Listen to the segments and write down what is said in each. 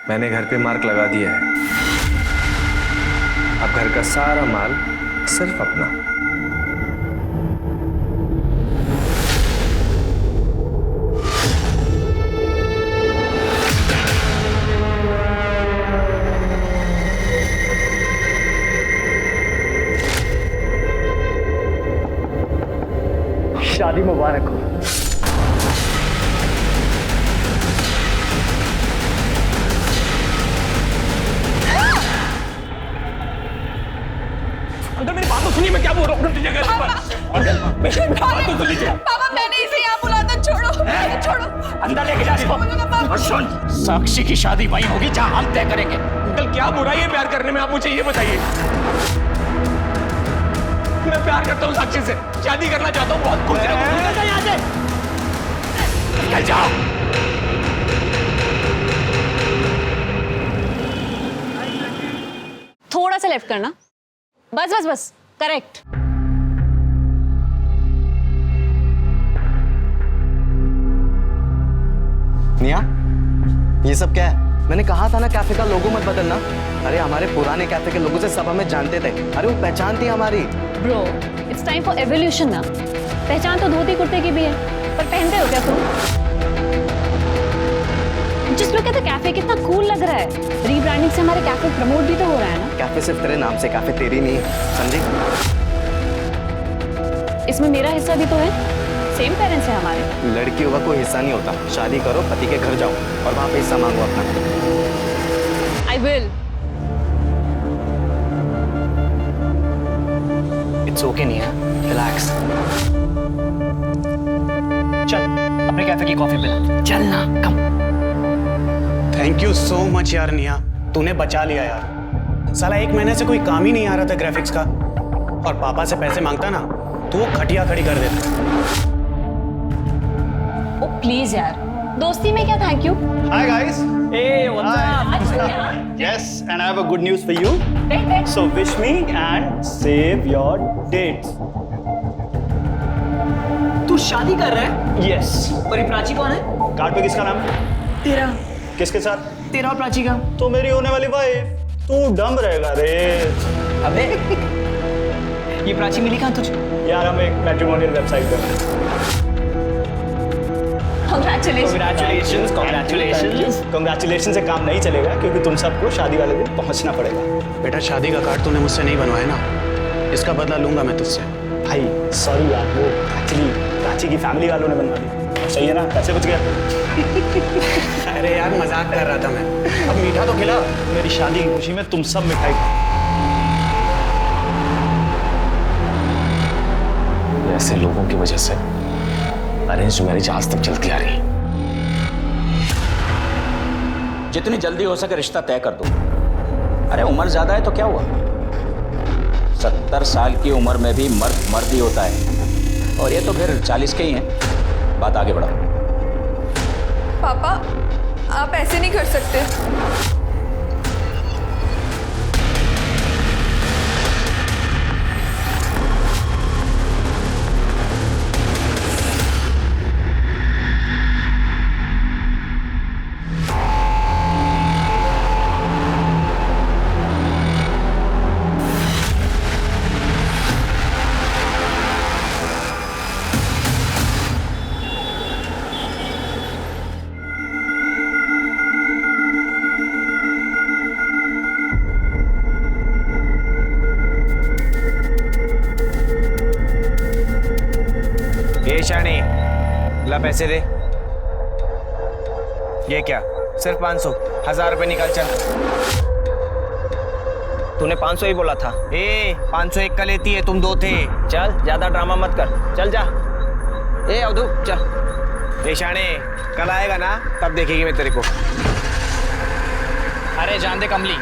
मैंने घर पे मार्क लगा दिया है। अब घर का सारा माल सिर्फ अपना। शादी मुबारक हो। अंकल मेरी बात तो सुनिए, मैं क्या बोल रहा हूँ। मेरी बात तो सुन लीजिए। पापा मैंने इसे यहाँ बुलाया था, छोड़ो छोड़ो। अंदर लेके जा इसको। और सुन, साक्षी की शादी वहीं होगी जहाँ हम तय करेंगे। अंकल क्या बुराई है प्यार करने में, आप मुझे ये बताइए। मैं प्यार करता हूँ साक्षी से, शादी करना चाहता हूँ, बहुत खुश है। यहाँ से निकल जाओ। थोड़ा सा लेफ्ट करना, बस बस बस, करेक्ट। निया, ये सब क्या है? मैंने कहा था ना कैफे का लोगो मत बदलना। अरे हमारे पुराने कैफे के लोगों से सब हमें जानते थे। अरे वो पहचान थी हमारी। Bro, it's time for evolution ना। पहचान तो धोती कुर्ते की भी है, पर पहनते हो क्या तुम? जिस लोग कहते कैफे कितना कूल लग रहा है। रीब्रांडिंग से हमारे कैफे प्रमोट भी तो हो रहा है ना। कैफे सिर्फ तेरे नाम से, कैफे तेरी नहीं, समझी? इसमें मेरा हिस्सा भी तो है, सेम पेरेंट्स है हमारे। लड़कियों का कोई हिस्सा नहीं होता। शादी करो, पति के घर जाओ और वहां पे हिस्सा मांगो अपना। I will. इट्स ओके निया, रिलैक्स। चल अपने कैफे की कॉफी पिला। चल ना, कम। थैंक यू सो मच यार निया, तूने बचा लिया यार। साला 1 महीने से कोई काम ही नहीं आ रहा था ग्राफिक्स का, और पापा से पैसे मांगता ना तो वो खटिया खड़ी कर देता। ओ प्लीज यार, दोस्ती में क्या thank you. Hi guys. Hey, what's Yes, and I have a good news for you. So wish me and save your dates. तू शादी कर रहा है? Yes. और ये प्राची कौन है? कार्ड पे किसका नाम? तेरा। किसके साथ? तेरा और प्राची का। तो मेरी होने वाली वाइफ। तू डम रहेगा रे। अबे ये प्राची मिली कहाँ तुझे? यार हम एक मैट्रिमोनियल वेबसाइट पे हैं। Congratulations से काम नहीं चलेगा क्योंकि तुम सबको शादी वाले दिन पहुंचना पड़ेगा। बेटा शादी का कार्ड तूने मुझसे नहीं बनवाया ना, इसका बदला लूंगा मैं तुझसे। भाई सॉरी यार, वो एक्चुअली प्राची की फैमिली वालों ने बनवा दी। सही है ना, पैसे बच गया। अरे यार मजाक कर रहा था मैं। अब मीठा तो खिला। मेरी शादी की खुशी में तुम सब मिठाई खाओ। ऐसे लोगों की वजह से अरेंज मैरिज आज तक चलती आ रही है। जितनी जल्दी हो सके रिश्ता तय कर दो। अरे उम्र ज्यादा है तो क्या हुआ, 70 साल की उम्र में भी मर्द मर्द ही होता है, और ये तो फिर 40 के ही हैं। बात आगे बढ़ाओ। पापा आप ऐसे नहीं कर सकते। शानी ला पैसे दे। ये क्या, सिर्फ 500? 1000 रुपए निकाल चल। तूने 500 ही बोला था। 500 एक का लेती है, तुम 2 थे। चल ज्यादा ड्रामा मत कर, चल जा। अवधू चल। शानी कल आएगा ना, तब देखेगी मैं तेरे को। अरे जान दे कमली,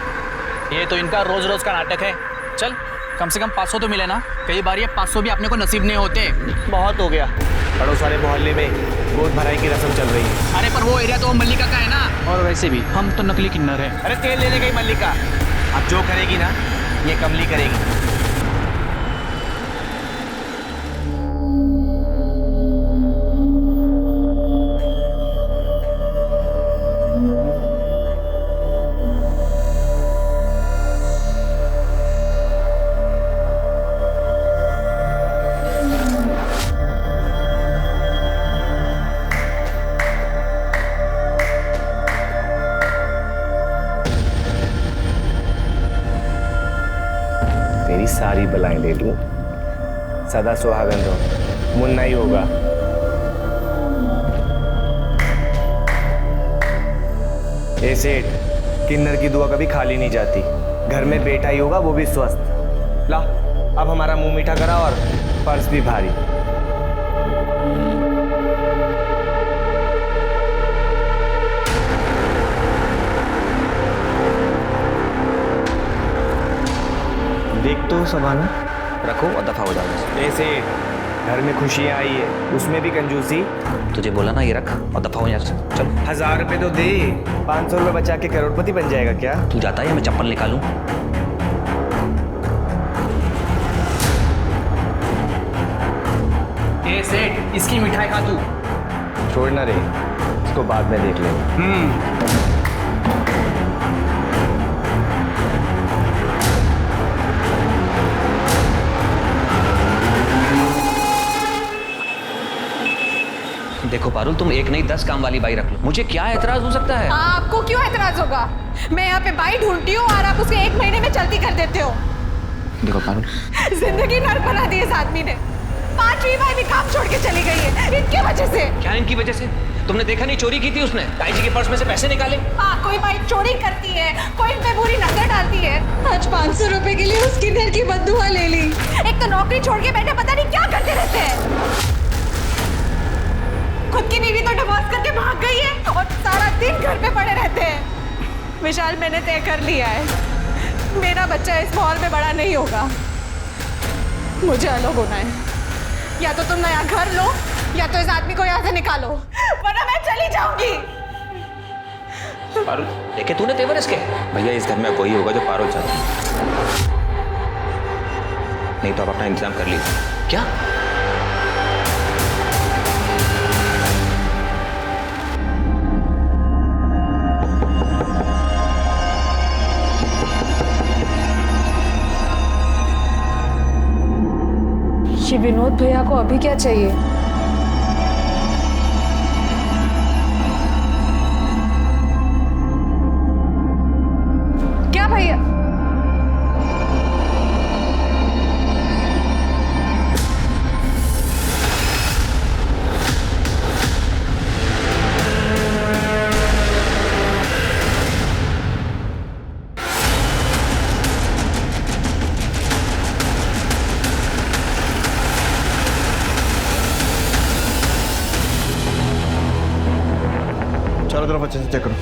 ये तो इनका रोज रोज का नाटक है। चल कम से कम 500 तो मिले ना। कई बार ये 500 भी अपने को नसीब नहीं होते। बहुत हो गया, पड़ोस वाले मोहल्ले में गोद भराई की रस्म चल रही है। अरे पर वो एरिया तो मल्लिका का है ना, और वैसे भी हम तो नकली किन्नर हैं। अरे तेल लेने गई मल्लिका, अब जो करेगी ना ये कमली करेगी। मेरी सारी बलाएं ले लूं, सदा सुहागन रहो, मुन्ना ही होगा। ए सेठ, किन्नर की दुआ कभी खाली नहीं जाती। घर में बेटा ही होगा, वो भी स्वस्थ। ला, अब हमारा मुंह मीठा करा और पर्स भी भारी। देख तो सबाना, रखो और दफा हो जाओ। ऐसे घर में खुशियां आई है, उसमें भी कंजूसी। तुझे बोला ना ये रख और दफा हो यहाँ से। चल 1000 रुपए तो दे, 500 रुपए बचा के करोड़पति बन जाएगा क्या? तू जाता है या मैं चप्पल निकालूं? ए सेठ, इसकी मिठाई खा तू। छोड़ना रे, इसको बाद में देख लेंगे। देखो पारुल, तुम एक नहीं 10 काम वाली बाई रख लो, मुझे क्या एतराज हो सकता है? आपको क्यों एतराज होगा? मैं यहाँ पे बाई ढूंढती हूँ और आप उसे 1 महीने में चलती कर देते हो। देखो पारुल, जिंदगी नर्क बना दी इस आदमी ने। 5वीं बाई भी काम छोड़ के चली गई है इनकी वजह से। क्या इनकी वजह से? तुमने देखा नहीं चोरी की थी उसने, ताई जी के पर्स में से पैसे निकाले। हाँ, कोई बाई चोरी करती है, कोई इन पे बुरी नजर डालती है। आज 500 रुपए के लिए उस किन्नर की बद्दुआ ले ली। एक तो नौकरी छोड़ के बैठे पता नहीं क्या करते रहते हैं। खुद की बीवी तो डिवोर्स करके भाग गई है और सारा दिन घर पे पड़े रहते हैं। विशाल, मैंने तय कर लिया है, मेरा बच्चा इस माहौल में बड़ा नहीं होगा। मुझे अलग होना है। या तो तुम नया घर लो या तो इस आदमी को यहाँ से निकालो, वरना मैं चली जाऊंगी। पारुल, देखे तूने तेवर इसके? भैया इस घर में वही होगा जो पारुल चाहती है। नहीं तो आप अपना इंतजाम कर लीजिए। क्या? ये विनोद भैया को अभी क्या चाहिए? क्या भैया? चारों तरफ अच्छे से चेक करो।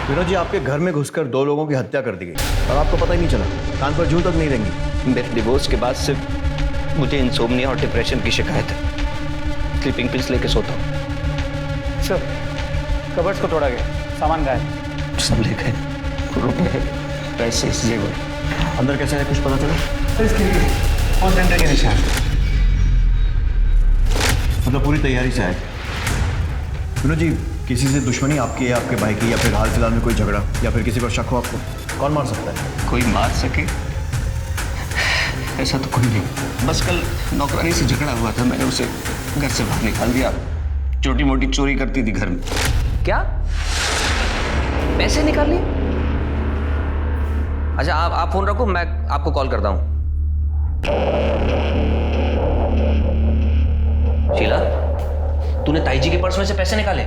विनोद जी, आपके घर में घुसकर 2 लोगों की हत्या कर दी गई और आपको पता ही नहीं चला। कान पर जूं तक नहीं रहेंगी। मेरे डिवोर्स के बाद सिर्फ मुझे इंसोम्निया और डिप्रेशन की शिकायत है। स्लीपिंग पिल्स लेके सोता हूँ। सर, कबर्ड्स को तोड़ा गया, सामान गायब। सब ले गए, रुपए, पैसे, जेवर। अंदर कैसे है, कुछ पता चला? फोन सेंटर के निशान। मतलब पूरी तैयारी से आए। विनोद जी, किसी से दुश्मनी आपकी है, आपके भाई की, या फिर हाल फिलहाल में कोई झगड़ा, या फिर किसी पर शक हो आपको? कौन मार सकता है? कोई मार सके ऐसा तो कोई नहीं। बस कल नौकरानी से झगड़ा हुआ था, मैंने उसे घर से बाहर निकाल दिया। छोटी मोटी चोरी करती थी घर में। क्या? पैसे निकाल लिए? अच्छा, आप फोन रखो, मैं आपको कॉल करता हूँ। शीला, तूने ताई जी के पर्स में से पैसे निकाले?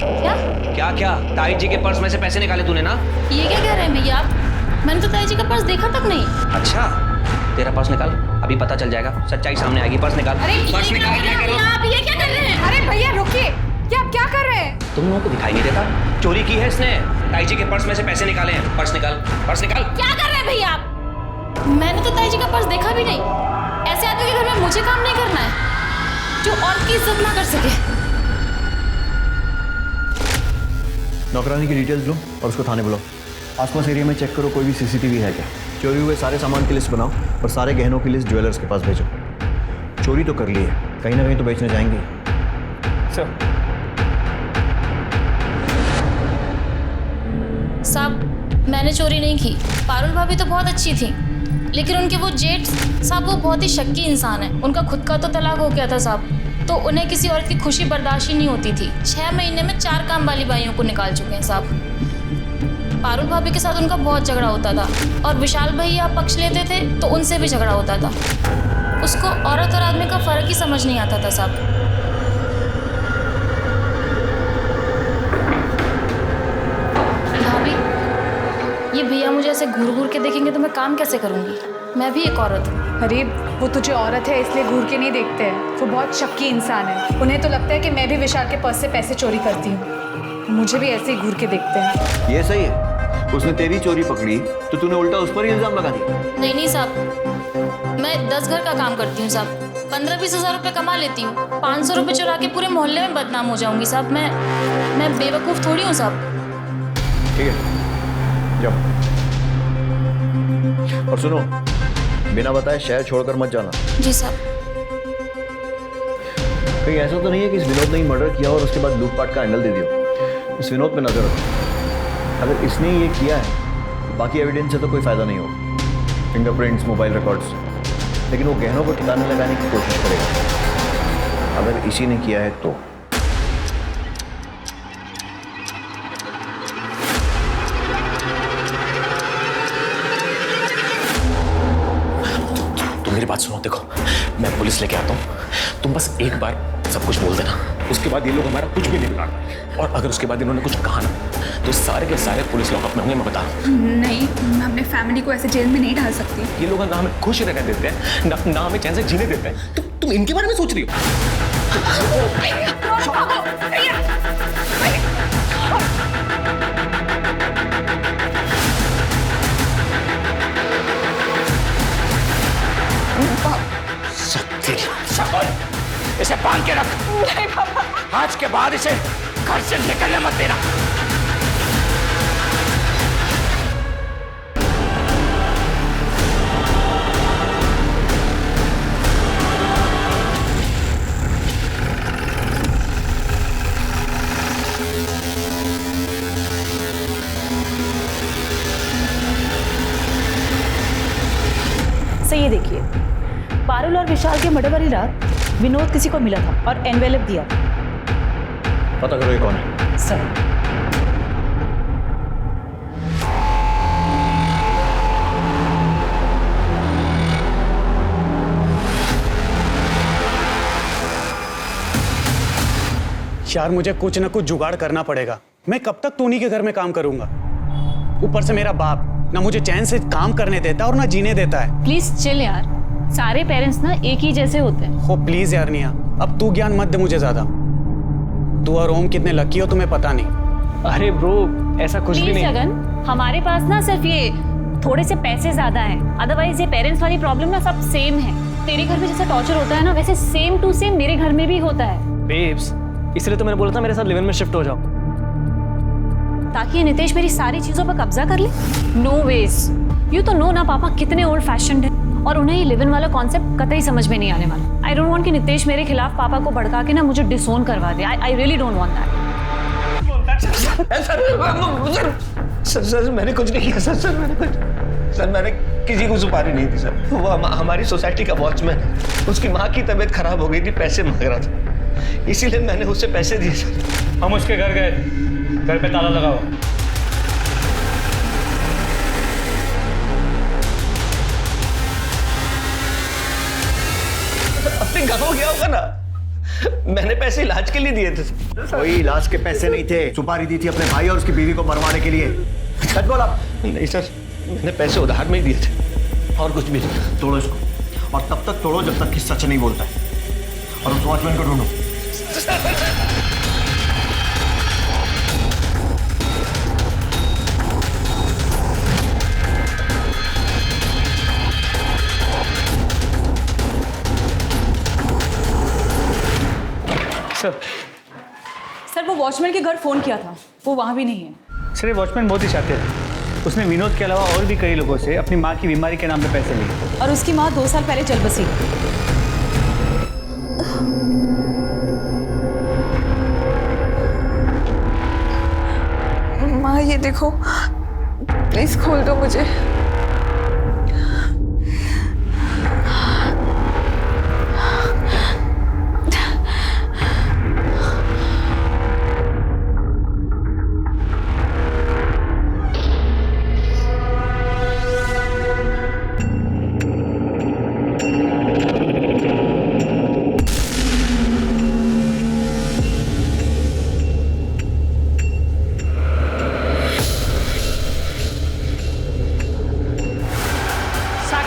क्या? क्या ताई जी के पर्स में से पैसे निकाले तूने ना? ये क्या कह रहे हैं भैया आप? मैंने तो ताई जी का पर्स देखा तक नहीं। अच्छा, तेरा पर्स निकाल, अभी पता चल जाएगा, सच्चाई सामने आएगी। पर्स निकाल। अरे पर्स निकाल। आप ये क्या कर रहे हैं? अरे भैया रुकिए, ये आप क्या कर रहे हैं? तुम लोगों को दिखाई नहीं देता? चोरी की है इसने, ताई जी के पर्स में से पैसे निकाले हैं। पर्स निकाल, पर्स निकाल। क्या कर रहे हैं भैया आप? मैंने तो ताई जी का पर्स देखा भी नहीं। ऐसे आदमी के घर में मुझे काम नहीं करना है जो और की इज्जत ना कर सके। नौकरानी की डिटेल्स लो और उसको थाने बुलाओ। आसपास एरिया में चेक करो, कोई भी सीसीटीवी है क्या। चोरी हुए सारे सामान की लिस्ट बनाओ और सारे गहनों की लिस्ट ज्वेलर्स के पास भेजो। चोरी तो कर ली है, कहीं ना कहीं तो बेचने जाएंगे। सर, साहब, मैंने चोरी नहीं की। पारुल भाभी तो बहुत अच्छी थी। लेकिन उनके वो जेठ साहब वो बहुत ही शक्की इंसान है। उनका खुद का तो तलाक हो गया था साहब, तो उन्हें किसी औरत की खुशी बर्दाश्त ही नहीं होती थी। 6 महीने में 4 काम वाली बाइयों को निकाल चुके हैं साहब। पारुल भाभी के साथ उनका बहुत झगड़ा होता था और विशाल भैया पक्ष लेते थे तो उनसे भी झगड़ा होता था। उसको औरत और आदमी का फ़र्क ही समझ नहीं आता था साहब। ये भैया मुझे ऐसे घूर घूर के देखेंगे तो मैं काम कैसे करूँगी? मैं भी एक औरत हूँ। अरे वो तुझे औरत है इसलिए घूर के नहीं देखते हैं, वो बहुत शक्की इंसान है। उन्हें तो लगता है कि मैं भी विशाल के पर्स से पैसे चोरी करती हूँ, मुझे भी ऐसे ही घूर के देखते हैं। ये सही है, उसने तेरी चोरी पकड़ी तो तूने उल्टा उस पर ही इल्जाम लगा दिया। नहीं साहब, मैं 10 घर का काम करती हूँ साहब, 15-20 हज़ार रुपये कमा लेती हूँ। 500 रुपये चुरा के पूरे मोहल्ले में बदनाम हो जाऊँगी साहब। मैं बेवकूफ़ थोड़ी हूँ साहब। ठीक है, जाओ। और सुनो, बिना बताए शहर छोड़कर मत जाना। जी साहब। कहीं ऐसा तो नहीं है कि इस विनोद ने ही मर्डर किया और उसके बाद लूटपाट का एंगल दे दिया? इस विनोद पे नजर रखो, अगर इसने ये किया है बाकी एविडेंस से तो कोई फायदा नहीं होगा, फिंगरप्रिंट्स, मोबाइल रिकॉर्ड्स, लेकिन वो गहनों को ठिकाने लगाने की कोशिश करेगा। अगर इसी ने किया है तो मेरी बात सुनो, देखो मैं पुलिस लेके आता हूँ, तुम बस एक बार सब कुछ बोल देना, उसके बाद ये लोग हमारा कुछ भी नहीं बिगाड़, और अगर उसके बाद इन्होंने कुछ कहा ना तो सारे के सारे पुलिस लॉकअप में होंगे, मैं बता रहा हूँ। नहीं, मैं अपने फैमिली को ऐसे जेल में नहीं डाल सकती। ये लोग ना हमें खुश रहने देते हैं ना हमें चैन से जीने देते हैं, तुम इनके बारे में सोच रही हो? इसे बांध के रख। नहीं पापा। आज के बाद इसे घर से निकलने मत देना। सही है, देखिए पारुल और विशाल के मर्डर वाली रात विनोद किसी को मिला था और एनवेलप दिया। पता करो ये कौन है। सर यार मुझे कुछ ना कुछ जुगाड़ करना पड़ेगा। मैं कब तक टोनी के घर में काम करूंगा? ऊपर से मेरा बाप ना मुझे चैन से काम करने देता और ना जीने देता है। प्लीज चिल यार, सारे पेरेंट्स ना एक ही जैसे होते हैं। हो प्लीज यार निया, अब तू ज्ञान मत दे मुझे ज्यादा। तू और ओम कितने लकी हो तुम्हें पता नहीं। अरे ब्रो ऐसा कुछ भी नहीं। जगन, हमारे पास ना सिर्फ ये थोड़े से पैसे ज्यादा हैं, अदरवाइज ये पेरेंट्स वाली प्रॉब्लम ना सब सेम है। तेरे घर में जैसा टॉर्चर होता है ना वैसे सेम टू सेम मेरे घर में भी होता है। बेब्स, इसलिए तो मैंने बोला था मेरे साथ लिव इन में शिफ्ट हो जाओ, ताकि ये नितेश मेरी सारी चीजों पर कब्जा कर ले। नो वेज, यू तो नो ना पापा कितने ओल्ड फैशन्ड है और उन्हें ये लिव इन वाला कॉन्सेप्ट कतई समझ में नहीं आने वाला। आई डोंट वांट कि नितेश मेरे खिलाफ पापा को भड़का के ना मुझे डिसोन करवा दे। I really don't want that. Sir मैंने कुछ नहीं किया सर मैंने किसी को सुपारी नहीं दी सर। वो हमारी सोसाइटी का वॉचमैन है, उसकी माँ की तबीयत खराब हो गई थी, पैसे मांग रहा था, इसीलिए मैंने उससे पैसे दिए सर। हम उसके घर गए, घर पे ताला लगाओ। अपने घर हो गया होगा ना, मैंने पैसे इलाज के लिए दिए थे। कोई इलाज के पैसे नहीं थे, सुपारी दी थी अपने भाई और उसकी बीवी को मरवाने के लिए। सच बोला? नहीं सर, मैंने पैसे उधार में ही दिए थे और कुछ भी नहीं। तोड़ो इसको, और तब तक तोड़ो जब तक कि सच नहीं बोलता है, और उस वॉचमैन को ढूंढो। सर वो वॉचमैन के घर फोन किया था, वो वहाँ भी नहीं है। सर ये वॉचमैन बहुत ही शातिर है, उसने विनोद के अलावा और भी कई लोगों से अपनी माँ की बीमारी के नाम पे पैसे लिए, और उसकी माँ 2 साल पहले चल बसी। माँ ये देखो, प्लीज खोल दो मुझे।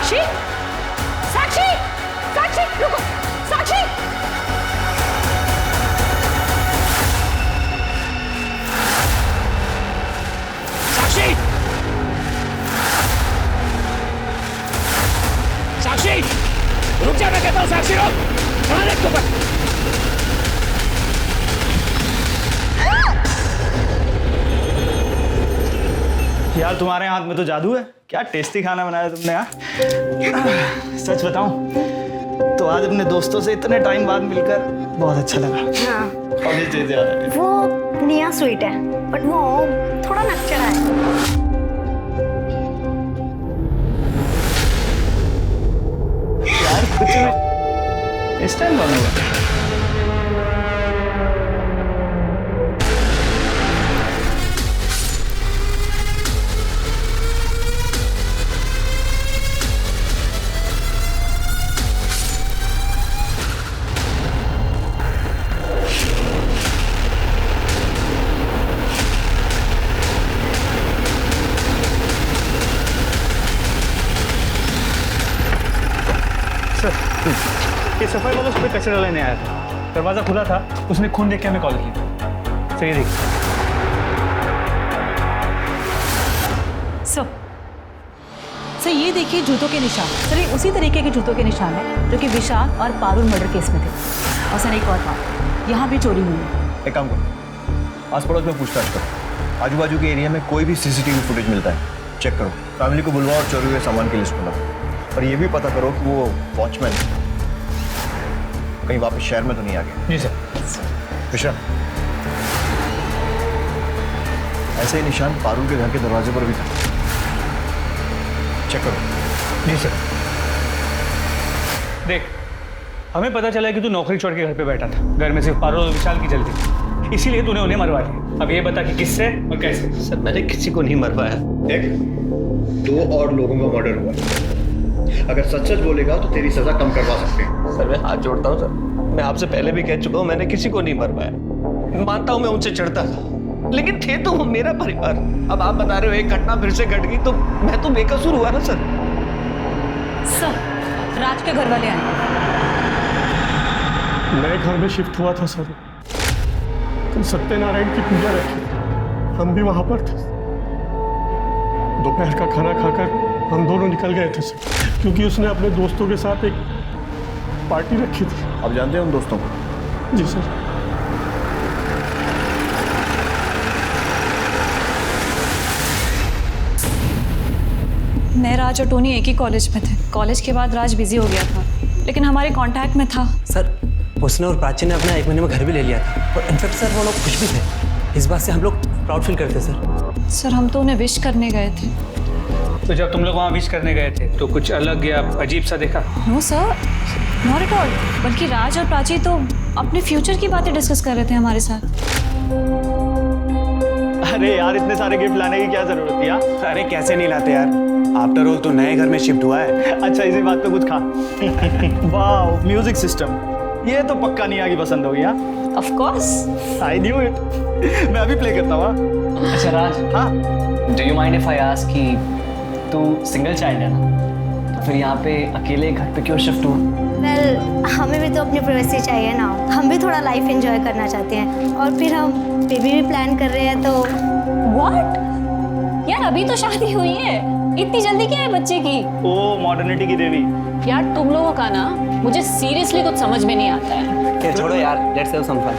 साक्षी, साक्षी, साक्षी, रुको, साक्षी। साक्षी, साक्षी, रुक जा, मैं कहता हूँ साक्षी रुक। कहाँ देख तू बस। यार तुम्हारे हाथ में तो जादू है, क्या टेस्टी खाना बनाया तुमने यार। सच बताऊं तो आज अपने दोस्तों से इतने टाइम बाद मिलकर बहुत अच्छा लगा। हाँ। और ये चीजें याद है। वो निया स्वीट है बट वो थोड़ा नकचड़ा है। यार कुछ नहीं, इस टाइम कौन होगा? ये सफाई वाला सुबह कचरा लेने आया था, दरवाजा खुला था, उसने खून देख के हमें कॉल किया। सही देखिए। सर ये देखिए जूतों के निशान। सर ये उसी तरीके के जूतों के निशान है जो कि विशाल और पारुल मर्डर केस में थे। और सर एक और बात, यहाँ भी चोरी हुई है। एक काम करो, आस पड़ोस में पूछताछ करो, आजू बाजू के एरिया में कोई भी सीसीटीवी फुटेज मिलता है चेक करो, फैमिली को बुलवाओ और चोरी हुए सामान की लिस्ट बनाओ। और ये भी पता करो कि वो वॉचमैन कहीं वापस शहर में तो नहीं आ गया। जी सर। विशाल, ऐसे ही निशान पारुल के घर के दरवाजे पर भी था, चेक करो। जी सर। देख, हमें पता चला कि तू नौकरी छोड़ के घर पे बैठा था, घर में सिर्फ पारुल और विशाल की जल्दी थी, इसीलिए तूने उन्हें मरवा दिया। अब ये बता कि किससे और कैसे? सर मैंने किसी को नहीं मरवाया। देख, 2 और लोगों का मर्डर हुआ, अगर सच सच बोलेगा तो तेरी सजा कम करवा सकते हैं। सर मैं हाथ जोड़ता हूँ सर, मैं आपसे पहले भी कह चुका हूँ, मैंने किसी को नहीं मरवाया। मानता हूँ मैं उनसे चिढ़ता था, लेकिन थे तो वो मेरा परिवार। अब आप बता रहे हो एक घटना फिर से घट गई तो मैं तो बेकसूर हुआ ना सर। सर राज के घर वाले आए। नए घर में शिफ्ट हुआ था सर, तो सत्यनारायण की पूजा रखी, हम भी वहां पर थे। दोपहर का खाना खाकर हम दोनों निकल गए थे सर, क्योंकि उसने अपने दोस्तों के साथ एक पार्टी रखी थी। आप जानते हैं उन दोस्तों को? जी सर। मैं, राज और टोनी एक ही कॉलेज में थे। कॉलेज के बाद राज बिजी हो गया था, लेकिन हमारे कांटेक्ट में था। सर उसने और प्राची ने अपना 1 महीने में घर भी ले लिया था, और इनफैक्ट सर वो लोग खुश भी थे। इस बात से हम लोग प्राउड फील करते सर। सर हम तो उन्हें विश करने गए थे। तो जब तुम लोग वहाँ विश करने गए थे तो कुछ अलग या अजीब सा देखा? No sir, not at all. बल्कि राज और प्राची तो अपने फ्यूचर की बातें डिस्कस कर रहे थे हमारे साथ। अरे यार इतने सारे गिफ्ट लाने की क्या जरूरत थी यार? अरे कैसे नहीं लाते यार, आफ्टर ऑल तो नए घर में शिफ्ट हुआ है। अच्छा इसी बात पे कुछ खा। वाह, म्यूजिक सिस्टम, ये तो पक्का निया की पसंद होगी। हाँ of course, I knew it. मैं अभी प्ले करता हूँ। अच्छा राज, हाँ, do you mind if I ask कि तू सिंगल चाइल्ड है ना, तो फिर यहाँ पे अकेले घर पे क्यों शिफ्ट हुआ? वेल हमें भी तो अपनी प्राइवेसी चाहिए ना, हम भी थोड़ा लाइफ एंजॉय करना चाहते हैं, और फिर हम बेबी भी प्लान कर रहे हैं। तो व्हाट यार, अभी तो शादी हुई है, इतनी जल्दी क्या है बच्चे की? ओ मॉडर्निटी की देवी। यार तुम लोगों का ना मुझे सीरियसली कुछ समझ में नहीं आता है। छोड़ो यार, let's have some fun.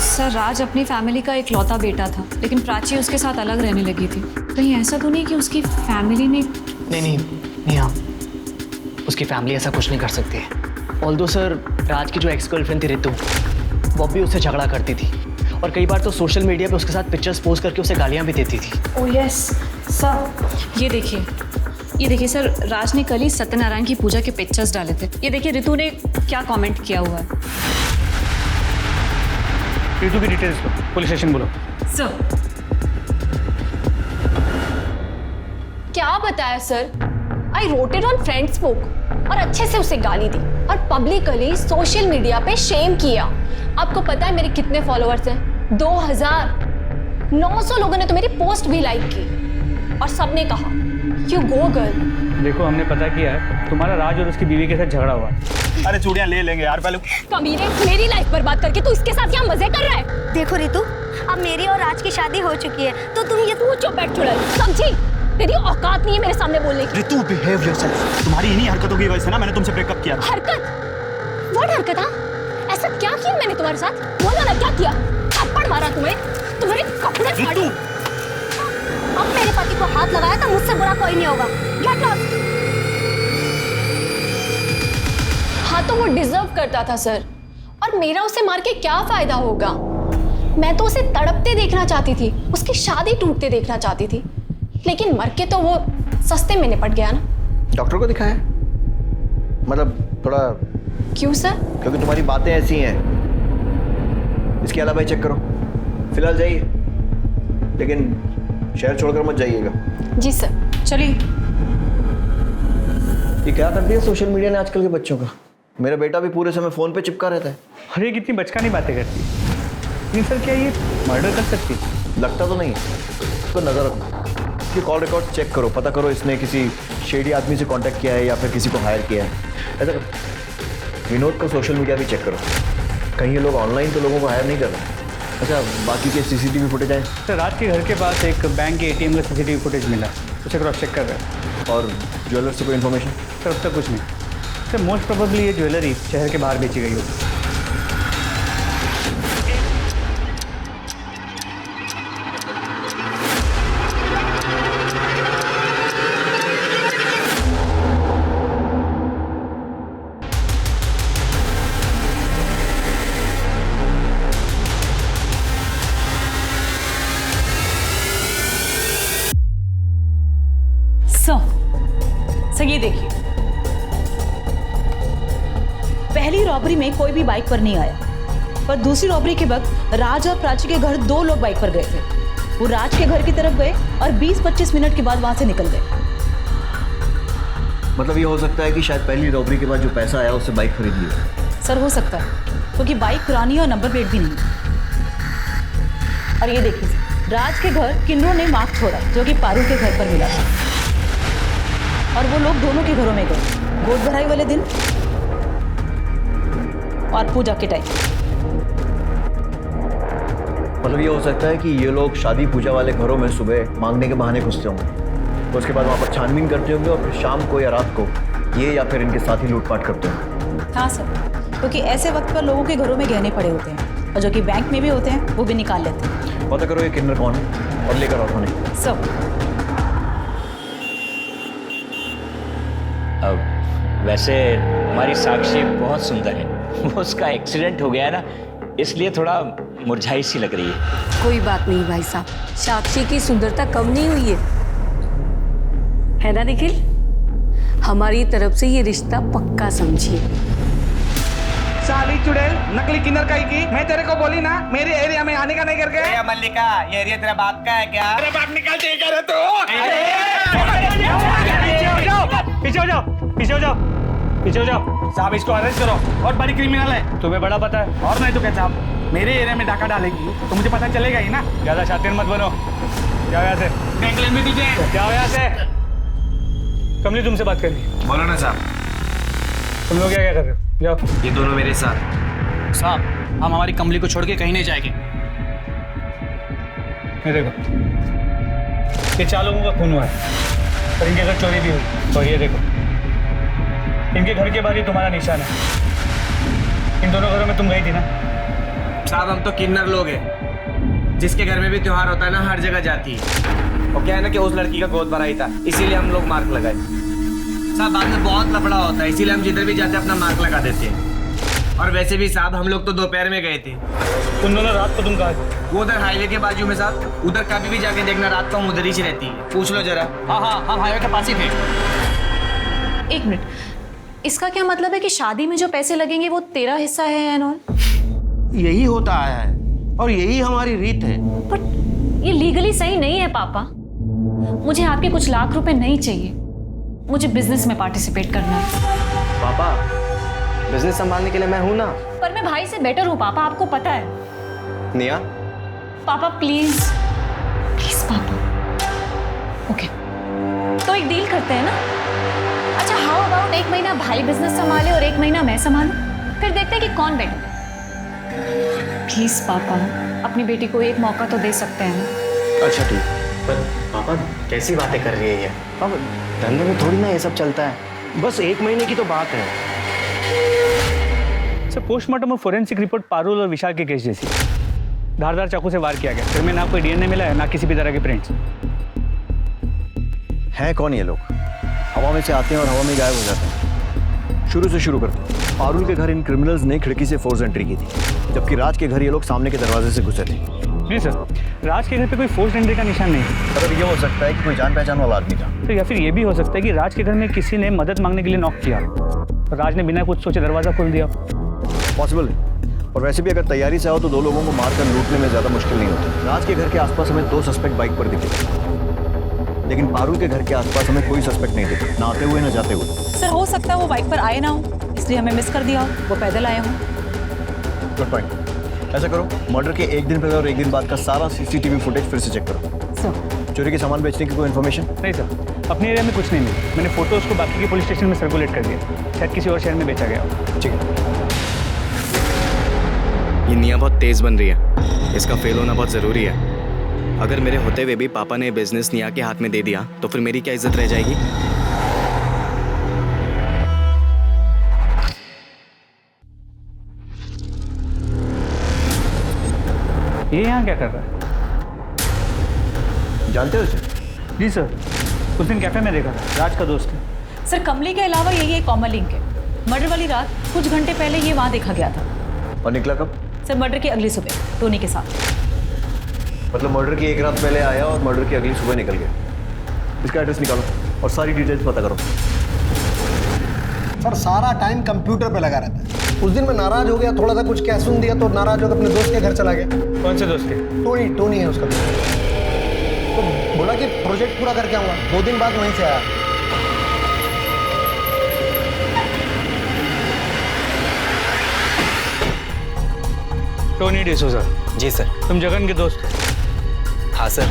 Sir Raj अपनी फैमिली का इकलौता बेटा था, लेकिन प्राची उसके साथ अलग रहने लगी थी। कहीं ऐसा तो नहीं कि उसकी फैमिली ने? नहीं हाँ, उसकी फैमिली ऐसा कुछ नहीं कर सकती है। ऑल्दो सर, राज की जो एक्स गर्लफ्रेंड थी रितु, वो भी उससे झगड़ा करती थी, और कई बार तो सोशल मीडिया पे उसके साथ पिक्चर्स पोस्ट करके उसे गालियाँ भी देती थी। ओह यस सर, ये देखिए सर, राज ने कल ही सत्यनारायण की पूजा के पिक्चर्स डाले थे। ये देखिए रितु ने क्या कमेंट किया हुआ है। रितु की डिटेल्स लो, पुलिस स्टेशन बोलो। सर क्या बताया sir? I wrote it on friends book और अच्छे से उसे गाली दी और पब्लिकली सोशल मीडिया पे शेम किया। आपको पता है मेरे कितने फॉलोअर्स हैं? 2000। 900 लोगों ने तो मेरी पोस्ट भी लाइक की और सबने कहा यू गो गर्ल। देखो हमने पता किया है तुम्हारा राज और उसकी बीवी के साथ झगड़ा हुआ। अरे चूड़ियां ले लेंगे यार पहले। कमीने, मेरी लाइफ बर्बाद करके तू इसके साथ यहाँ मजे कर रहा है। देखो रितु, अब मेरी और राज की शादी हो चुकी है तो तुम ये तू चुप बैठ चुड़ैल, समझी? तेरी औकात नहीं है मेरे सामने बोलने की। Ritu behave yourself. तुम्हारी इन्हीं हरकतों की वजह से ना मैंने तुमसे ब्रेकअप किया। हरकत? व्हाट हरकत? हाँ, ऐसा क्या किया मैंने तुम्हारे साथ? बोलो ना, क्या किया? थप्पड़ मारा तुम्हें? तुम्हारे कपड़े फाड़े? अब मेरे पति को हाथ लगाया तो मुझसे बुरा कोई नहीं होगा। Get lost. हाँ तो वो डिजर्व करता था सर, और मेरा उसे मार के क्या फायदा होगा? मैं तो उसे तड़पते देखना चाहती थी, उसकी शादी टूटते देखना चाहती थी, लेकिन मर के तो वो सस्ते में निपट गया ना। डॉक्टर को दिखाया? मतलब थोड़ा। क्यों सर? क्योंकि तुम्हारी बातें ऐसी हैं। इसके अलावा चेक करो। फिलहाल जाइए, लेकिन शहर छोड़कर मत जाइएगा। जी सर। चलिए। ये क्या कर दिया सोशल मीडिया ने आजकल के बच्चों का? मेरा बेटा भी पूरे समय फोन पे चिपका रहता है। अरे कितनी बचकानी बातें करती है। नहीं सर, क्या ये मर्डर कर सकती? लगता तो नहीं है। तो नजर रखो। ये कॉल रिकॉर्ड चेक करो, पता करो इसने किसी शेडी आदमी से कांटेक्ट किया है या फिर किसी को हायर किया है। ऐसा करो, विनोद का सोशल मीडिया भी चेक करो, कहीं ये लोग ऑनलाइन तो लोगों को हायर नहीं कर रहे। अच्छा, बाकी के सीसीटीवी फुटेज आए? सर रात के घर के पास एक बैंक के एटीएम का सीसीटीवी फुटेज मिला, उसे क्रॉस चेक कर रहे हैं। और ज्वेलर से कोई इन्फॉर्मेशन? सर अब तक कुछ नहीं सर। मोस्ट प्रोबेबली ये ज्वेलरी शहर के बाहर बेची गई होगी। सर ये देखिए, पहली रॉबरी में कोई भी बाइक पर नहीं आया, पर दूसरी रॉबरी के वक्त राज और प्राची के घर 2 लोग बाइक पर गए थे। वो राज के घर की तरफ गए और 20-25 मिनट के बाद वहां से निकल गए। मतलब ये हो सकता है कि शायद पहली रॉबरी के बाद जो पैसा आया उससे बाइक खरीद ली हो। सर हो सकता है, क्योंकि बाइक पुरानी है और नंबर प्लेट भी नहीं। और ये देखिए, राज के घर किन्नरों ने मार्क छोड़ा जो कि पारू के घर पर मिला था, और वो लोग दोनों के घरों में गए गोद भराई वाले दिन और पूजा के टाइम। मतलब ये हो सकता है कि ये लोग शादी पूजा वाले घरों में सुबह मांगने के बहाने घुसते होंगे, तो उसके बाद वहाँ पर छानबीन करते होंगे और फिर शाम को या रात को ये या फिर इनके साथी लूटपाट करते होंगे। हाँ सर, क्योंकि ऐसे वक्त पर लोगों के घरों में गहने पड़े होते हैं और जो कि बैंक में भी होते हैं वो भी निकाल लेते हैं। पता करो ये किन्नर कौन है और लेकर आओ थाने। सब वैसे हमारी साक्षी बहुत सुंदर है, वो उसका एक्सीडेंट हो गया है ना, इसलिए थोड़ा मुरझाई सी लग रही है। कोई बात नहीं भाई साहब, साक्षी की सुंदरता कम नहीं हुई है ना निखिल? हमारी तरफ से ये रिश्ता पक्का समझिए। साली चुड़ैल, नकली किन्नर काई की? मैं तेरे को बोली ना मेरे एरिया में आने का नहीं करके। मल्लिका, ये एरिया तेरा बाप का है क्या? तेरा बाप निकालते ही करे तो। पीछे हो जाओ, पीछे हो जाओ, पीछे हो जाओ। साहब इसको अरेस्ट करो, बहुत बड़ी क्रिमिनल है। तुम्हें बड़ा पता है? और नहीं तो क्या साहब, मेरे एरिया में डाका डालेगी तो मुझे पता चलेगा ही ना। ज्यादा शातिर मत बनो। क्या यहाँ से? बैंकलैंड में तुझे क्या हो यहाँ से? कमली तुमसे बात करनी। बोलो ना साहब। तुम लोग क्या कर रहे हो? जाओ। ये दोनों मेरे साथ। साहब हम हमारी कमली को छोड़ के कहीं नहीं जाएंगे। ये देखो, ये 4 लोगों का खून हुआ है और इनके घर चोरी भी हुई। और ये देखो, इनके घर के बाहर ही तुम्हारा निशान है। इन दोनों घरों में तुम गई थी ना? साहब हम तो किन्नर लोग हैं, जिसके घर में भी त्योहार होता है ना हर जगह जाती है। और क्या है ना कि उस लड़की का गोद भराई था, इसीलिए हम लोग मार्क लगाए। साहब बाद में बहुत लफड़ा होता है, इसीलिए हम जिधर भी जाते हैं अपना मार्क लगा देते हैं। और वैसे भी साहब हम लोग तो दोपहर में गए थे। उन दोनों रात को तुम कहाँ थे? वो उधर हाईवे के बाजू में साहब, उधर कभी भी जाके देखना, रात को हम उधर ही रहती है, पूछ लो जरा। हाँ हाँ हम हाईवे के पास ही थे। 1 मिनट, इसका क्या मतलब है कि शादी में जो पैसे लगेंगे वो तेरा हिस्सा है एंड ऑल? यही होता है और यही हमारी रीत है। बट ये लीगली सही नहीं है पापा। मुझे आपके कुछ लाख रुपए नहीं चाहिए, मुझे बिजनेस में पार्टिसिपेट करना है। पापा बिजनेस संभालने के लिए मैं हूं ना। पर मैं भाई से बेटर हूँ पापा, आपको पता है। निया, पापा प्लीज प्लीज पापा। ओके, तो एक डील करते हैं ना। अच्छा, हाउ अबाउट 1 महीना भाई बिजनेस संभाले और 1 महीना मैं संभालूं, फिर देखते हैं कि कौन बेटर है। प्लीज पापा, अपनी बेटी को एक मौका तो दे सकते हैं ना। अच्छा ठीक, पर पापा कैसी बातें कर रही है ये? पापा धंधे में थोड़ी ना ये सब चलता है, बस 1 महीने की तो बात है। सर, पोस्टमार्टम और फोरेंसिक रिपोर्ट पारुल और विशाल के केस जैसी। धारदार चाकू से वार किया गया, फिर में ना कोई डीएनए मिला है ना किसी भी तरह के प्रिंट्स। हैं कौन ये लोग? हवा में से आते हैं और हवा में गायब हो जाते हैं। शुरू से शुरू करते हैं। पारुल के घर इन क्रिमिनल्स ने खिड़की से फोर्स एंट्री की थी, जबकि राज के घर ये लोग सामने के दरवाजे से घुसे थे। नहीं सर, राज के घर पे कोई फोर्स एंट्री का निशान नहीं है। मतलब ये हो सकता है कि कोई जान पहचान वाला आदमी था। तो या फिर ये भी हो सकता है कि राज के घर में किसी ने मदद मांगने के लिए नॉक किया, राज ने बिना कुछ सोचे दरवाजा खोल दिया। पॉसिबल है, और वैसे भी अगर तैयारी से आओ तो 2 लोगों को मारकर लूटने में ज्यादा मुश्किल नहीं होती। राज के घर के आसपास हमें 2 सस्पेक्ट बाइक पर दिखे, लेकिन पारुल के घर के आसपास हमें कोई सस्पेक्ट नहीं दिखे, ना आते हुए ना जाते हुए। सर हो सकता है वो बाइक पर आए ना हो, इसलिए हमें मिस कर दिया हो, वो पैदल आए हों। Good point. ऐसा करो, मर्डर के 1 दिन पहले और 1 दिन बाद का सारा सीसीटीवी फुटेज फिर से चेक करो। सर, चोरी के सामान बेचने की कोई इन्फॉर्मेशन? नहीं सर, अपने एरिया में कुछ नहीं मिला। मैंने फोटोज को बाकी के पुलिस स्टेशन में सर्कुलेट कर दिया, शायद किसी और शहर में बेचा गया हो। ठीक है। ये निया बहुत तेज बन रही है, इसका फेल होना बहुत ज़रूरी है। अगर मेरे होते हुए भी पापा ने बिजनेस निया के हाथ में दे दिया तो फिर मेरी क्या इज्जत रह जाएगी? ये यहाँ क्या कर रहा है? जानते हो इसे? जी सर, उस दिन कैफे में देखा था, राज का दोस्त है। सर कमली के अलावा यही एक कॉमन लिंक है। मर्डर वाली रात कुछ घंटे पहले ये वहाँ देखा गया था। और निकला कब? सर मर्डर की अगली सुबह टोनी के साथ। मतलब मर्डर की 1 रात पहले आया और मर्डर की अगली सुबह निकल गया। इसका एड्रेस निकालो और सारी डिटेल्स पता करो। सर सारा टाइम कंप्यूटर पे लगा रहता है। उस दिन मैं नाराज हो गया, थोड़ा सा कुछ कह सुन दिया तो नाराज होकर अपने दोस्त के घर चला गया। कौन से दोस्त के? टोनी है उसका दोस्त। तो बोला कि प्रोजेक्ट पूरा करके आऊँगा, 2 दिन बाद वहीं से आया। टोनी डिसोजा। जी सर। तुम जगन के दोस्त? हाँ सर।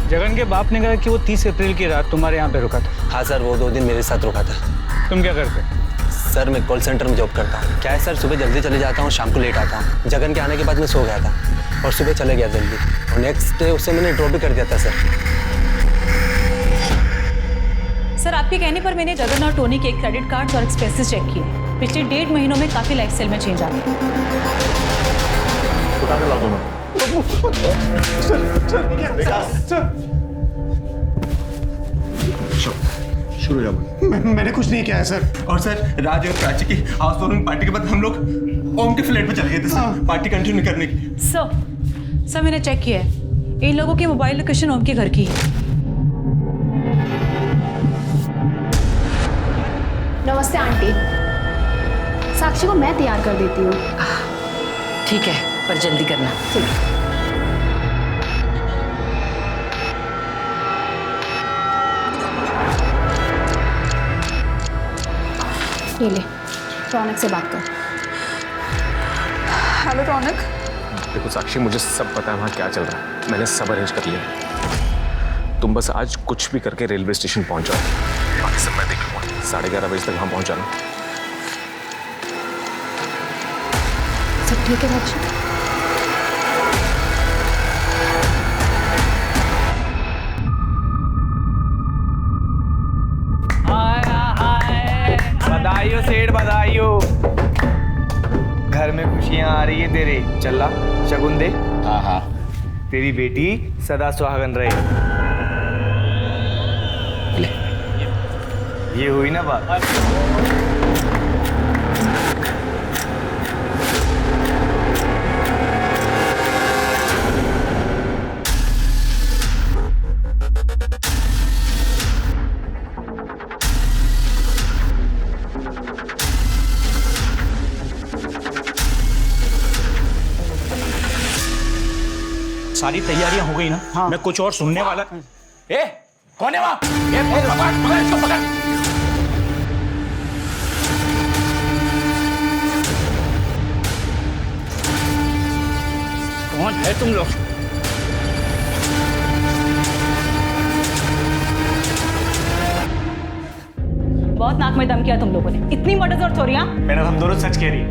जगन के बाप ने कहा कि वो 30 अप्रैल की रात तुम्हारे यहाँ पे रुका था। हाँ सर, वो 2 दिन मेरे साथ रुका था। तुम क्या करते? सर मैं कॉल सेंटर में जॉब करता हूँ। क्या है सर, सुबह जल्दी चले जाता हूँ, शाम को लेट आता हूँ। जगन के आने के बाद मैं सो गया था और सुबह चले गया जल्दी, और नेक्स्ट डे उसे मैंने ड्रॉप भी कर दिया था सर। सर आपके कहने पर मैंने जगन और टोनी के क्रेडिट कार्ड्स और एक्सपेंसेस चेक किए। पिछले 1.5 महीनों में काफ़ी लाइफस्टाइल में चेंज आ गया। उठा के ला दो ना। शुरू जाओ। मैंने कुछ नहीं किया है सर। और सर, राज और प्राची की हाउस वार्मिंग पार्टी के बाद हम लोग ओम के फ्लैट पे चले गए थे सर, पार्टी कंटिन्यू करने की। सर मैंने चेक किया है, इन लोगों की मोबाइल लोकेशन ओम के घर की है। नमस्ते आंटी, साक्षी को मैं तैयार कर देती हूँ। ठीक है, पर जल्दी करना। ठीक। ये ले, रौनक से बात कर। हेलो रौनक। देखो साक्षी, मुझे सब पता है वहाँ क्या चल रहा है। मैंने सब अरेंज कर लिया। तुम बस आज कुछ भी करके रेलवे स्टेशन पहुँच जाओ, बाकी सब मैं देख लूँगा। 11:30 बजे तक वहाँ पहुँच जाना। सब ठीक है राजू? बधाइयो सेठ, बधाइयो। घर में खुशियां आ रही है तेरे। चला शगुन दे। हाँ हाँ। तेरी बेटी सदा सुहागन रहे। ले। ये हुई ना बात। सारी तैयारियां हो गई ना? हाँ। मैं कुछ और सुनने वाला। ए, कौन है वहाँ? पकड़ इसको, पकड़। कौन है तुम लोग? बहुत नाक में दम किया तुम लोगों ने। इतनी मोटी जरूरत हो रही है? मैडम हम दोनों सच कह रही है,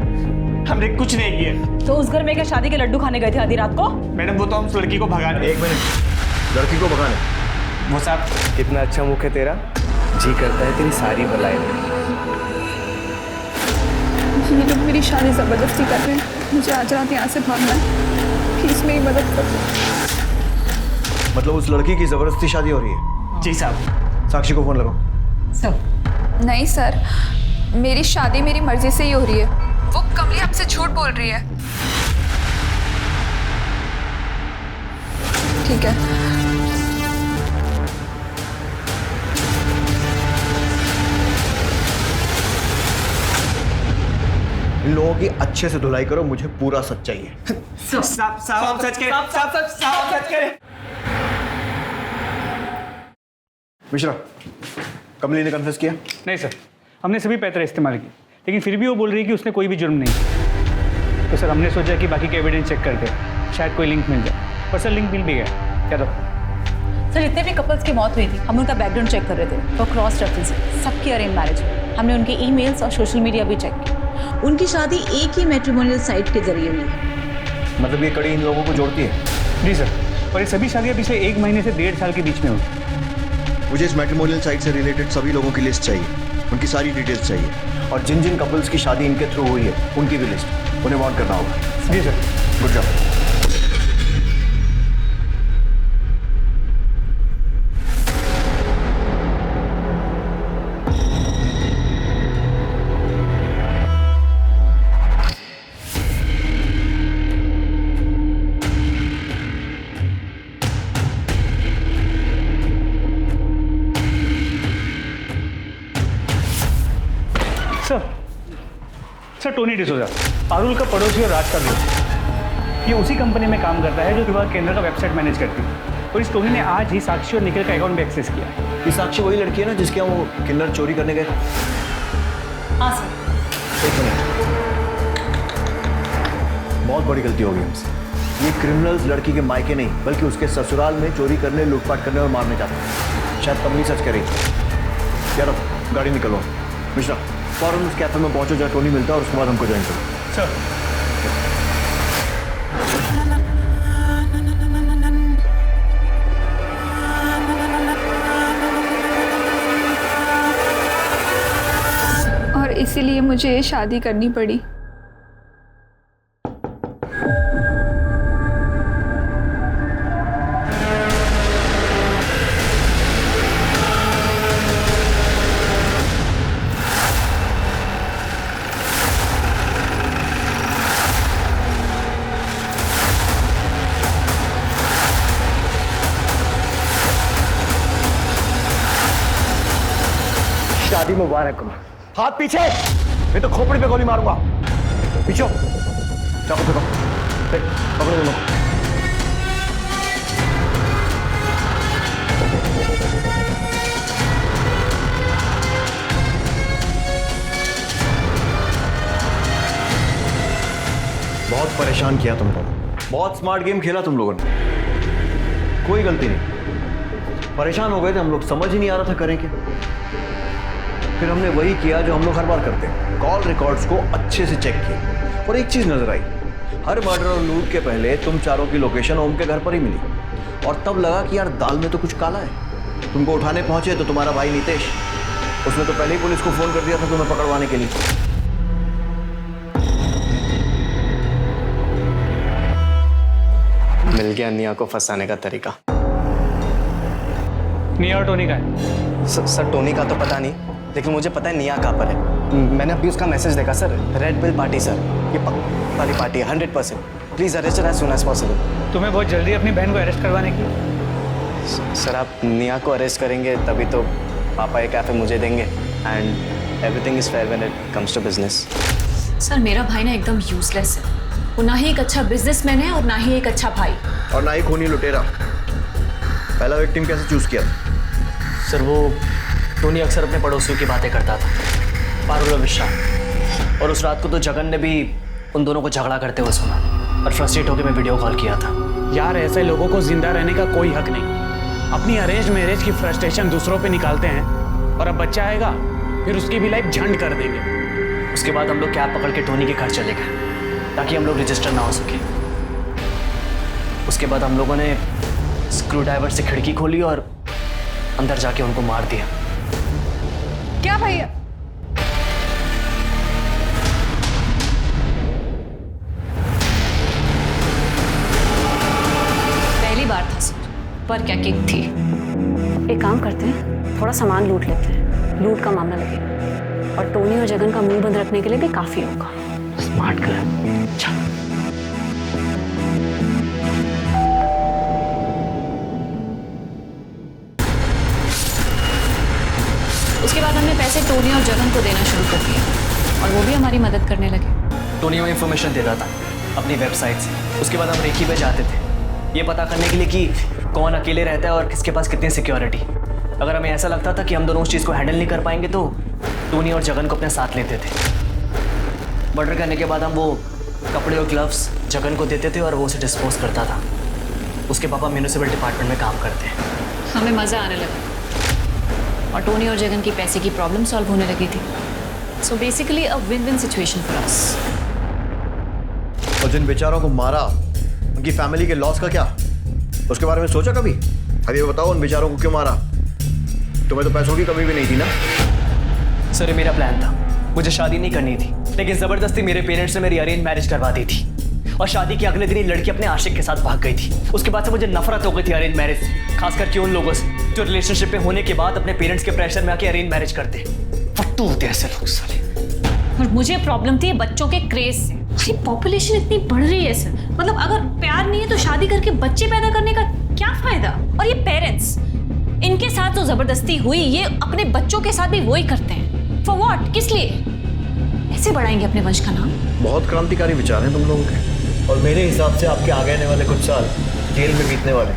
हमने कुछ नहीं किया। तो उस घर में क्या शादी के लड्डू खाने गए थे आधी रात को? मैडम वो तो हम उस लड़की को भगाने। एक मिनट, लड़की को भगाने? वो साहब कितना अच्छा मुख है तेरा, जी करता है तेरी सारी भलाई में। ये लोग मेरी शादी जबरदस्ती कर रहे हैं, मुझे आज रात यहाँ से भागना है, प्लीज मेरी मदद कर दो। मतलब उस लड़की की जबरदस्ती शादी हो रही है? जी साहब। साक्षी को फोन लगाओ। सर नहीं सर, मेरी शादी मेरी मर्जी से ही हो रही है। वो कमली आपसे झूठ बोल रही है। ठीक है। इन लोगों की अच्छे से धुलाई करो, मुझे पूरा सच चाहिए। साहब सच कह रहे। मिश्रा, कमली ने कन्फेस किया? नहीं सर, हमने सभी पैतरे इस्तेमाल किए, लेकिन फिर भी वो बोल रही है कि उसने कोई भी जुर्म नहीं किया। तो सर हमने सोचा कि बाकी के एविडेंस चेक करके शायद कोई लिंक मिल जाए, पर सर लिंक मिल भी गया। क्या तो सर जितने भी कपल्स की मौत हुई थी हम उनका बैकग्राउंड चेक कर रहे थे, तो क्रॉस रेफरेंस सबकी अरेंज मैरिज है। हमने उनके ईमेल्स और सोशल मीडिया भी चेक किया। उनकी शादी एक ही मैट्रिमोनियल साइट के जरिए हुई है। मतलब ये कड़ी इन लोगों को जोड़ती है? जी सर, और ये सभी शादियाँ पिछले 1 महीने से 1.5 साल के बीच में हुई। मुझे इस मैट्रिमोनियल साइट से रिलेटेड सभी लोगों की लिस्ट चाहिए, उनकी सारी डिटेल्स चाहिए, और जिन जिन कपल्स की शादी इनके थ्रू हुई है उनकी भी लिस्ट उन्हें वार्न करना होगा। जी sir. Good job. Sir Tony D'Souza, Parul का पड़ोसी और राज का दोस्त। ये उसी कंपनी में काम करता है जो विवाह केंद्र का वेबसाइट मैनेज करती है। और इस टोनी ने आज ही साक्षी और निखिल का अकाउंट भी एक्सेस किया। ये साक्षी वही लड़की है ना जिसके यहाँ वो किन्नर चोरी करने गए? हाँ सर। एक मिनट, बहुत बड़ी गलती हो गई हमसे। ये क्रिमिनल्स लड़की के मायके नहीं बल्कि उसके ससुराल में चोरी करने, लूटपाट करने और मारने जाते हैं। शायद कमली सच कह रही थी। यार अब गाड़ी निकलो। मिश्रा, फौरन उस कैफे में पहुंचो जहाँ टोनी मिलता है, और उसके बाद हमको ज्वाइन करो। सर। और इसीलिए मुझे ये शादी करनी पड़ी। शादी मुबारक हो। हाथ पीछे, मैं तो खोपड़ी पे गोली मारूंगा। पीछे चाकू फेंको, पकड़ो दोनों। बहुत परेशान किया तुम लोगों, बहुत स्मार्ट गेम खेला तुम लोगों ने। कोई गलती नहीं, परेशान हो गए थे हम लोग, समझ ही नहीं आ रहा था करें क्या। फिर हमने वही किया जो हम लोग हर बार करते हैं, कॉल रिकॉर्ड्स को अच्छे से चेक किया। और एक चीज नजर आई, हर मर्डर और लूट के पहले तुम चारों की लोकेशन ओम के घर पर ही मिली। और तब लगा कि यार दाल में तो कुछ काला है। तुमको उठाने पहुंचे तो तुम्हारा भाई नितेश, उसने तो पहले ही पुलिस को फोन कर दिया था तुम्हें पकड़वाने के लिए। मिल गया निया को फंसाने का तरीका। निया और टोनी का है? सर टोनी का तो पता नहीं, लेकिन मुझे पता है निया कहाँ पर है। मैंने अभी उसका मैसेज देखा sir, red bill party sir, ये पक्का वाली पार्टी है 100%। Please arrest as soon as possible. तुम्हें बहुत जल्दी अपनी बहन को अरेस्ट करवाने की? सर आप निया को अरेस्ट करेंगे तभी तो पापा ये कैफे मुझे देंगे, and everything is fair when it comes to business. Sir मेरा भाई ना एकदम यूजलेस है। वो ना ही एक अच्छा बिजनेसमैन है और ना ही एक अच्छा भाई, और ना ही खूनी लुटेरा। पहला विक्टिम कैसे चूज किया? सर वो टोनी अक्सर अपने पड़ोसियों की बातें करता था, पारुल और विशाल। और उस रात को तो जगन ने भी उन दोनों को झगड़ा करते हुए सुना। और फ्रस्ट्रेट होकर मैं वीडियो कॉल किया था। यार ऐसे लोगों को जिंदा रहने का कोई हक नहीं। अपनी अरेंज मैरिज की फ्रस्ट्रेशन दूसरों पे निकालते हैं और अब बच्चा आएगा फिर उसकी भी लाइफ झंड कर देंगे। उसके बाद हम लोग कैब पकड़ के टोनी के घर चले गए ताकि हम लोग रजिस्टर ना हो सके। उसके बाद हम लोगों ने स्क्रू ड्राइवर से खिड़की खोली और अंदर जाके उनको मार दिया। क्या भैया? पहली बार था सर, पर क्या किक थी। एक काम करते हैं, थोड़ा सामान लूट लेते हैं, लूट का मामला लगेगा और टोनी और जगन का मुंह बंद रखने के लिए भी काफी होगा। Smart girl. चल। उसके बाद हमने पैसे टोनी और जगन को देना शुरू कर दिया और वो भी हमारी मदद करने लगे। टोनी हमें इन्फॉर्मेशन देता था अपनी वेबसाइट से। उसके बाद हम रेकी पे जाते थे ये पता करने के लिए कि कौन अकेले रहता है और किसके पास कितनी सिक्योरिटी। अगर हमें ऐसा लगता था कि हम दोनों उस चीज़ को हैंडल नहीं कर पाएंगे तो टोनी और जगन को अपने साथ लेते थे। मर्डर करने के बाद हम वो कपड़े और ग्लव्स जगन को देते थे और वो उसे डिस्पोज करता था। उसके पापा म्यूनिसिपल डिपार्टमेंट में काम करते हैं। हमें मज़ा आने लगा और टोनी और जगन की पैसे की प्रॉब्लम सॉल्व होने लगी थी। So basically a win win situation for us. और जिन बेचारों को मारा उनकी फैमिली के लॉस का क्या, उसके बारे में सोचा कभी? अरे ये बताओ उन बेचारों को क्यों मारा? तुम्हें तो पैसों की कमी भी नहीं थी ना? सर ये मेरा प्लान था, मुझे शादी नहीं करनी थी लेकिन ज़बरदस्ती मेरे पेरेंट्स ने मेरी अरेंज मैरिज करवा दी थी और शादी के अगले दिन ही लड़की अपने आशिक के साथ भाग गई थी। उसके बाद से मुझे नफरत हो गई थी अरेंज मैरिज से, खास करके उन लोगों से जो रिलेशनशिप में होने के बाद अपने पेरेंट्स के प्रेशर में आके अरेंज मैरिज करते। फट्टू होते ऐसे लोग साले। और मुझे प्रॉब्लम थी बच्चों के क्रेज से। अरे पॉपुलेशन इतनी बढ़ रही है सर, मतलब अगर प्यार नहीं है तो शादी करके बच्चे पैदा करने का क्या फायदा? और ये पेरेंट्स, इनके साथ जो जबरदस्ती हुई ये अपने बच्चों के साथ भी वही करते हैं। For what? किस लिए? ऐसे बढ़ाएंगे अपने वंश का नाम? बहुत क्रांतिकारी विचार हैं तुम लोगों के और मेरे हिसाब से आपके आगे आने वाले कुछ साल जेल में बीतने वाले।